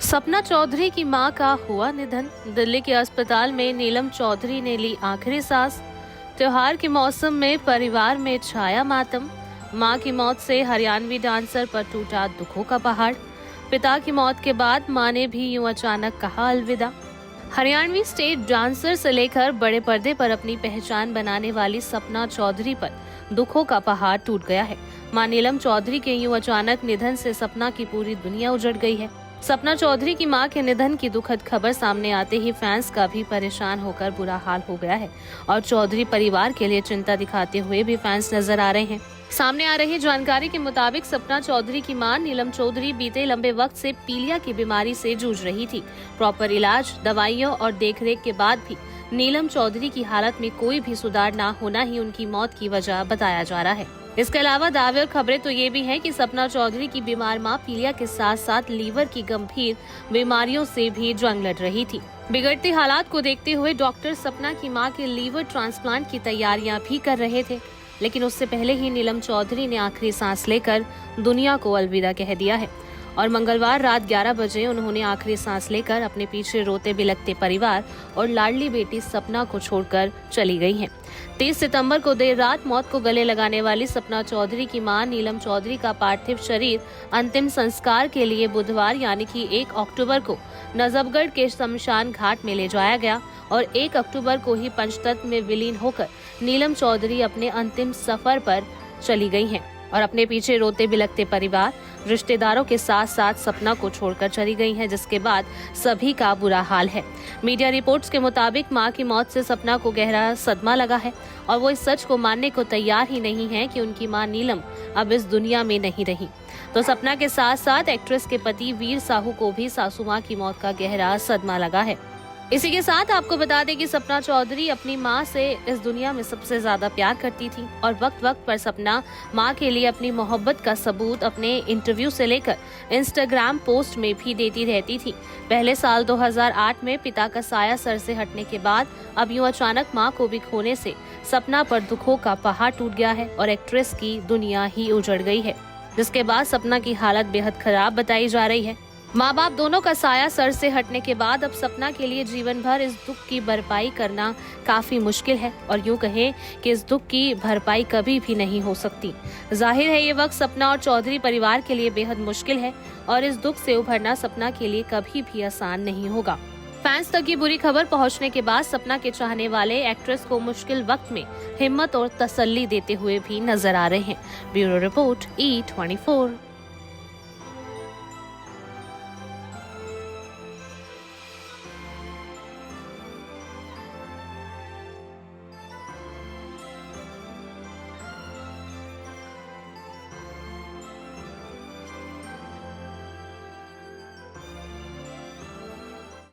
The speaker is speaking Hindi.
सपना चौधरी की मां का हुआ निधन। दिल्ली के अस्पताल में नीलम चौधरी ने ली आखिरी सांस। त्योहार के मौसम में परिवार में छाया मातम। मां की मौत से हरियाणवी डांसर पर टूटा दुखों का पहाड़। पिता की मौत के बाद मां ने भी यूं अचानक कहा अलविदा। हरियाणवी स्टेट डांसर से लेकर बड़े पर्दे पर अपनी पहचान बनाने वाली सपना चौधरी पर दुखों का पहाड़ टूट गया है। मां नीलम चौधरी के यूं अचानक निधन से सपना की पूरी दुनिया उजड़ गई है। सपना चौधरी की मां के निधन की दुखद खबर सामने आते ही फैंस का भी परेशान होकर बुरा हाल हो गया है और चौधरी परिवार के लिए चिंता दिखाते हुए भी फैंस नजर आ रहे हैं। सामने आ रही जानकारी के मुताबिक सपना चौधरी की मां नीलम चौधरी बीते लंबे वक्त से पीलिया की बीमारी से जूझ रही थी। प्रॉपर इलाज, दवाइयों और देखरेख के बाद भी नीलम चौधरी की हालत में कोई भी सुधार न होना ही उनकी मौत की वजह बताया जा रहा है। इसके अलावा दावे और खबरें तो ये भी हैं कि सपना चौधरी की बीमार मां पीलिया के साथ साथ लीवर की गंभीर बीमारियों से भी जंग लड़ रही थी। बिगड़ती हालात को देखते हुए डॉक्टर सपना की मां के लीवर ट्रांसप्लांट की तैयारियां भी कर रहे थे, लेकिन उससे पहले ही नीलम चौधरी ने आखिरी सांस लेकर दुनिया को अलविदा कह दिया है और मंगलवार रात 11 बजे उन्होंने आखिरी सांस लेकर अपने पीछे रोते बिलखते परिवार और लाडली बेटी सपना को छोड़कर चली गई हैं। 30 सितंबर को देर रात मौत को गले लगाने वाली सपना चौधरी की मां नीलम चौधरी का पार्थिव शरीर अंतिम संस्कार के लिए बुधवार यानी कि 1 अक्टूबर को नजफगढ़ के शमशान घाट में ले जाया गया और 1 अक्टूबर को ही पंचतत्व में विलीन होकर नीलम चौधरी अपने अंतिम सफर पर चली गई हैं और अपने पीछे रोते बिलखते परिवार, रिश्तेदारों के साथ साथ सपना को छोड़कर चली गई हैं, जिसके बाद सभी का बुरा हाल है। मीडिया रिपोर्ट्स के मुताबिक मां की मौत से सपना को गहरा सदमा लगा है और वो इस सच को मानने को तैयार ही नहीं है कि उनकी मां नीलम अब इस दुनिया में नहीं रही। तो सपना के साथ साथ एक्ट्रेस के पति वीर साहू को भी सासू मां की मौत का गहरा सदमा लगा है। इसी के साथ आपको बता दें कि सपना चौधरी अपनी मां से इस दुनिया में सबसे ज्यादा प्यार करती थी और वक्त वक्त पर सपना मां के लिए अपनी मोहब्बत का सबूत अपने इंटरव्यू से लेकर इंस्टाग्राम पोस्ट में भी देती रहती थी। पहले साल 2008 में पिता का साया सर से हटने के बाद अब यूं अचानक मां को भी खोने से सपना पर दुखों का पहाड़ टूट गया है और एक्ट्रेस की दुनिया ही उजड़ गई है, जिसके बाद सपना की हालत बेहद खराब बताई जा रही है। माँ बाप दोनों का साया सर से हटने के बाद अब सपना के लिए जीवन भर इस दुख की भरपाई करना काफी मुश्किल है और यूं कहें कि इस दुख की भरपाई कभी भी नहीं हो सकती। जाहिर है ये वक्त सपना और चौधरी परिवार के लिए बेहद मुश्किल है और इस दुख से उभरना सपना के लिए कभी भी आसान नहीं होगा। फैंस तक ये बुरी खबर पहुंचने के बाद सपना के चाहने वाले एक्ट्रेस को मुश्किल वक्त में हिम्मत और तसल्ली देते हुए भी नजर आ रहे हैं। Bureau report E24।